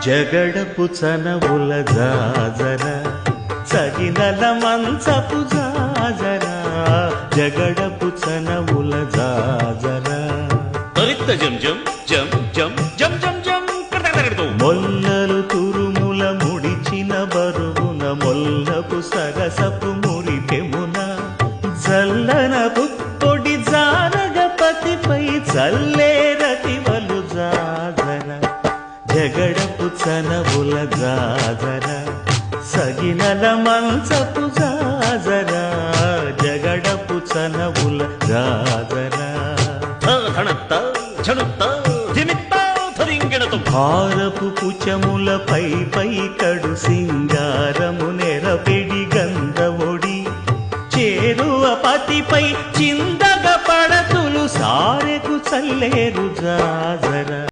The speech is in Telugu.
జగడపు చనవుల జాజర సగినల మంచపు జాజర జగడపు చనవుల జాజర తరిత్త జం జం జం జం జం జం జం కడకడకడతో మొల్లలు తురుముల ముడిచిన బరువున మొల్లపు సరసపు మురిపెమున జల్లన పుప్పొడి జానగపతిపై చల్లేరతివలు జాజర జగడపు చనవుల జాజర సగినల మంచపు జాజర జగడపు చనవుల జాజర ధనత్త ఝణుత్త ధిమిత్త ధరింగిణతం భారపు పుచముల పై పై కడు సింగారము నెరపెడి గంధవొడి చేరువ పతిపై చిందగ పడతులు సారెకు చల్లేరు జాజర